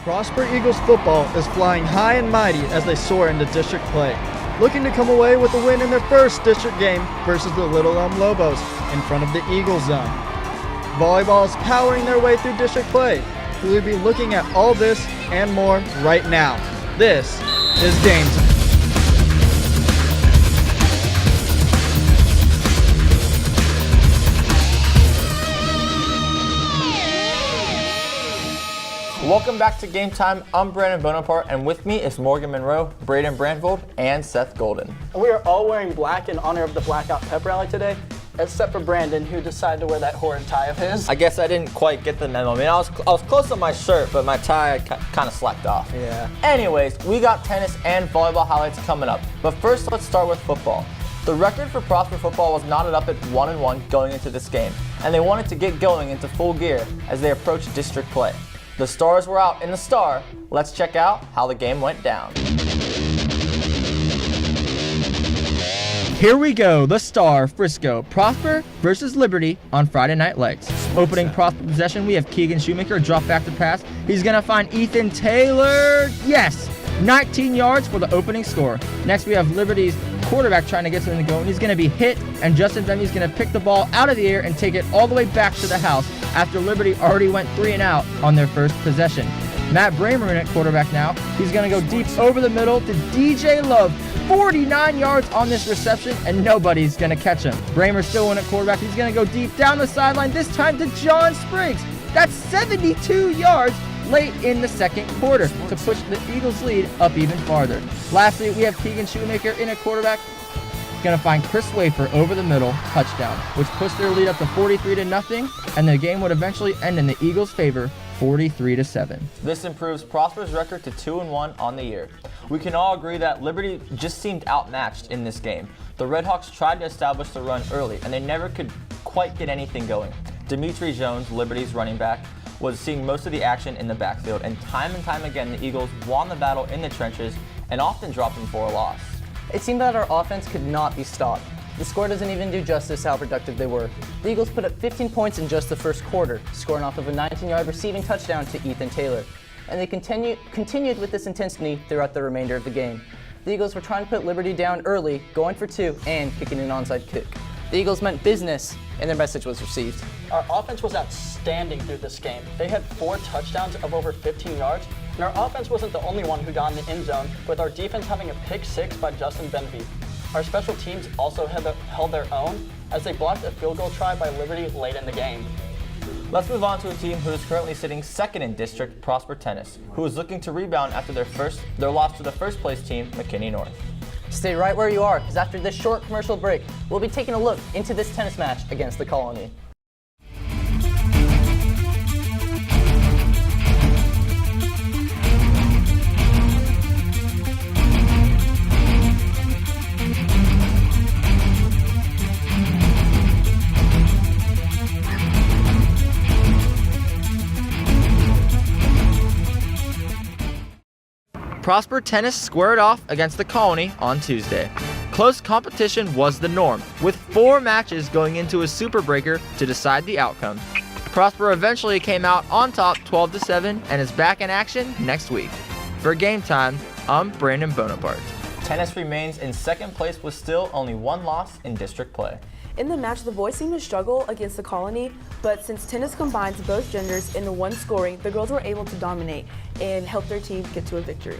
Prosper Eagles football is flying high and mighty as they soar into district play, looking to come away with a win in their first district game versus the Little Elm Lobos in front of the Eagle Zone. Volleyball is powering their way through district play. We will be looking at all this and more right now. This is Game Time. Welcome back to Game Time. I'm Brandon Bonaparte, and with me is Morgan Monroe, Braden Brandvold, and Seth Golden. We are all wearing black in honor of the Blackout Pep Rally today, except for Brandon, who decided to wear that horrid tie of his. I guess I didn't quite get the memo. I mean, I was close on my shirt, but my tie kind of slacked off. Yeah. Anyways, we got tennis and volleyball highlights coming up. But first, let's start with football. The record for Prosper football was knotted up at 1-1 going into this game, and they wanted to get going into full gear as they approached district play. The Stars were out in the Star. Let's check out how the game went down. Here we go, the Star, Frisco, Prosper versus Liberty on Friday Night Lights. Opening Prosper possession, we have Keegan Shoemaker drop back to pass. He's gonna find Ethan Taylor. Yes, 19 yards for the opening score. Next we have Liberty's quarterback trying to get something to go, and he's gonna be hit, and Justin Vemy's gonna pick the ball out of the air and take it all the way back to the house after Liberty already went 3 and out on their first possession. Matt Bramer in at quarterback now. He's gonna go deep over the middle to DJ Love. 49 yards on this reception, and nobody's gonna catch him. Bramer still in at quarterback. He's gonna go deep down the sideline, this time to John Spriggs. That's 72 yards late in the second quarter to push the Eagles' lead up even farther. Lastly, we have Keegan Shoemaker in at quarterback. Gonna find Chris Wafer over the middle, touchdown, which pushed their lead up to 43-0, and the game would eventually end in the Eagles' favor, 43-7. This improves Prosper's record to 2-1 on the year. We can all agree that Liberty just seemed outmatched in this game. The Redhawks tried to establish the run early, and they never could quite get anything going. Dimitri Jones, Liberty's running back, was seeing most of the action in the backfield, and time again the Eagles won the battle in the trenches and often dropped them for a loss. It seemed that our offense could not be stopped. The score doesn't even do justice how productive they were. The Eagles put up 15 points in just the first quarter, scoring off of a 19-yard receiving touchdown to Ethan Taylor. And they continued with this intensity throughout the remainder of the game. The Eagles were trying to put Liberty down early, going for 2, and kicking an onside kick. The Eagles meant business, and their message was received. Our offense was outstanding through this game. They had 4 touchdowns of over 15 yards, and our offense wasn't the only one who got in the end zone, with our defense having a pick 6 by Justin Benvey. Our special teams also held their own as they blocked a field goal try by Liberty late in the game. Let's move on to a team who is currently sitting second in district, Prosper Tennis, who is looking to rebound after their loss to the first place team, McKinney North. Stay right where you are, because after this short commercial break, we'll be taking a look into this tennis match against the Colony. Prosper Tennis squared off against the Colony on Tuesday. Close competition was the norm, with 4 matches going into a super breaker to decide the outcome. Prosper eventually came out on top 12-7 and is back in action next week. For Game Time, I'm Brandon Bonaparte. Tennis remains in second place with still only 1 loss in district play. In the match, the boys seemed to struggle against the Colony, but since tennis combines both genders in the one scoring, the girls were able to dominate and help their team get to a victory.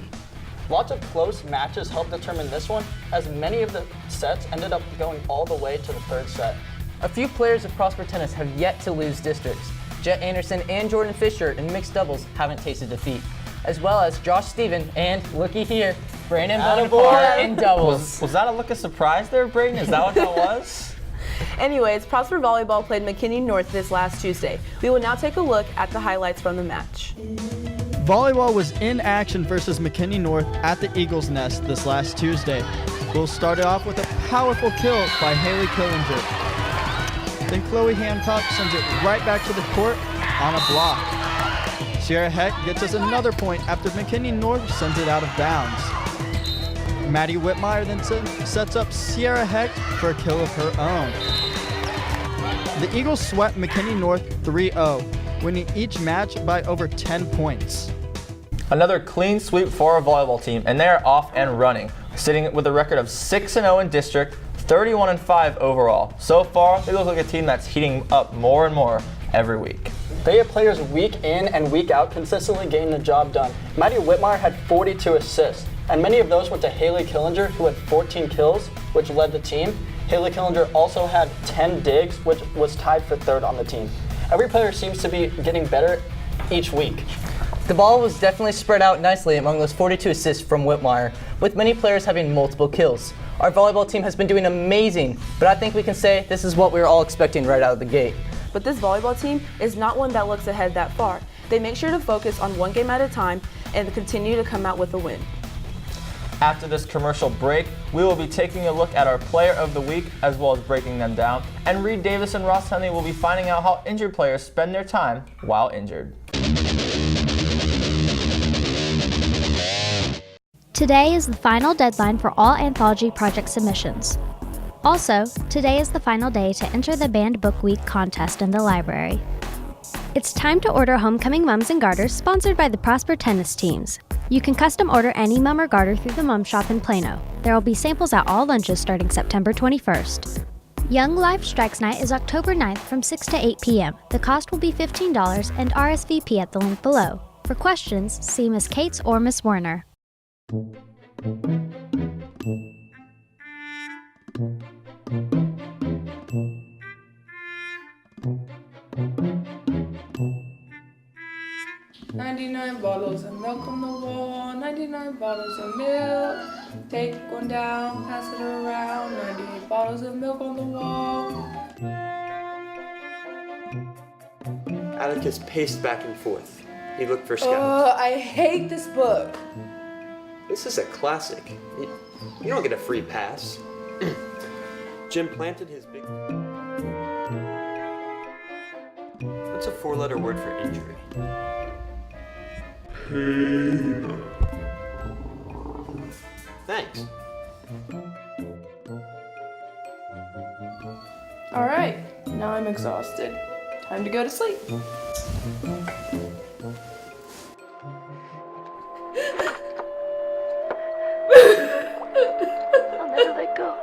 Lots of close matches helped determine this one, as many of the sets ended up going all the way to the 3rd set. A few players of Prosper Tennis have yet to lose districts. Jet Anderson and Jordan Fisher in mixed doubles haven't tasted defeat, as well as Josh Steven and, looky here, Brandon Bonaparte in doubles. Was that a look of surprise there, Braden? Is that what that was? Anyways, Prosper Volleyball played McKinney North this last Tuesday. We will now take a look at the highlights from the match. Volleyball was in action versus McKinney North at the Eagles Nest this last Tuesday. We'll start it off with a powerful kill by Haley Killinger. Then Chloe Hancock sends it right back to the court on a block. Sierra Heck gets us another point after McKinney North sends it out of bounds. Maddie Whitmire then sets up Sierra Hecht for a kill of her own. The Eagles swept McKinney North 3-0, winning each match by over 10 points. Another clean sweep for our volleyball team, and they are off and running, sitting with a record of 6-0 in district, 31-5 overall. So far, they look like a team that's heating up more and more every week. They have players week in and week out consistently getting the job done. Maddie Whitmire had 42 assists, and many of those went to Haley Killinger, who had 14 kills, which led the team. Haley Killinger also had 10 digs, which was tied for third on the team. Every player seems to be getting better each week. The ball was definitely spread out nicely among those 42 assists from Whitmire, with many players having multiple kills. Our volleyball team has been doing amazing, but I think we can say this is what we were all expecting right out of the gate. But this volleyball team is not one that looks ahead that far. They make sure to focus on one game at a time and continue to come out with a win. After this commercial break, we will be taking a look at our player of the week as well as breaking them down. And Reed Davis and Ross Henley will be finding out how injured players spend their time while injured. Today is the final deadline for all anthology project submissions. Also, today is the final day to enter the Banned Book Week contest in the library. It's time to order Homecoming Mums and Garters sponsored by the Prosper tennis teams. You can custom order any mum or garter through the Mum Shop in Plano. There will be samples at all lunches starting September 21st. Young Life Strikes Night is October 9th from 6 to 8 p.m. The cost will be $15 and RSVP at the link below. For questions, see Miss Cates or Miss Werner. "99 bottles of milk on the wall, 99 bottles of milk. Take one down, pass it around, 98 bottles of milk on the wall." Atticus paced back and forth. He looked for Scout. I hate this book. This is a classic. You don't get a free pass. Jim planted his big... What's a four-letter word for injury? Thanks. All right, now I'm exhausted. Time to go to sleep. I'll never let go.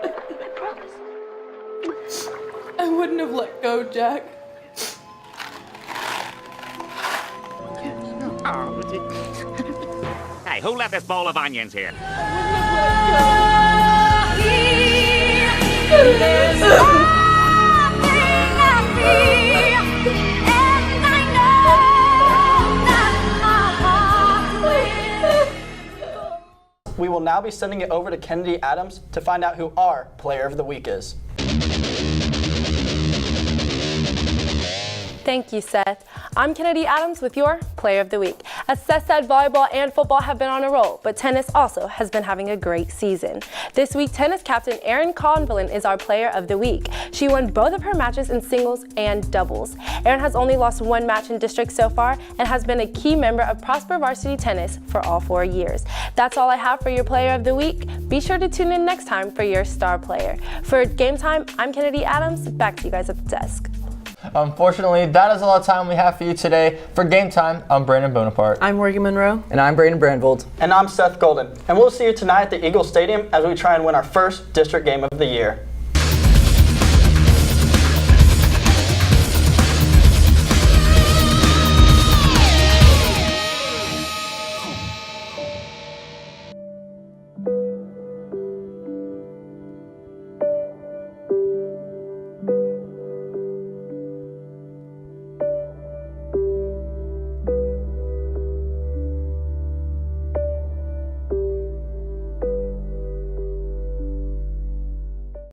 I promise. I wouldn't have let go, Jack. Hey, who left this bowl of onions here? We will now be sending it over to Kennedy Adams to find out who our player of the week is. Thank you, Seth. I'm Kennedy Adams with your Player of the Week. As Seth said, volleyball and football have been on a roll, but tennis also has been having a great season. This week, tennis captain Erin Convalin is our Player of the Week. She won both of her matches in singles and doubles. Erin has only lost one match in district so far and has been a key member of Prosper Varsity Tennis for all 4 years. That's all I have for your Player of the Week. Be sure to tune in next time for your star player. For Game Time, I'm Kennedy Adams. Back to you guys at the desk. Unfortunately, that is all the time we have for you today. For Game Time, I'm Brandon Bonaparte. I'm Morgan Monroe. And I'm Brayden Brandvold. And I'm Seth Golden. And we'll see you tonight at the Eagle Stadium as we try and win our first district game of the year.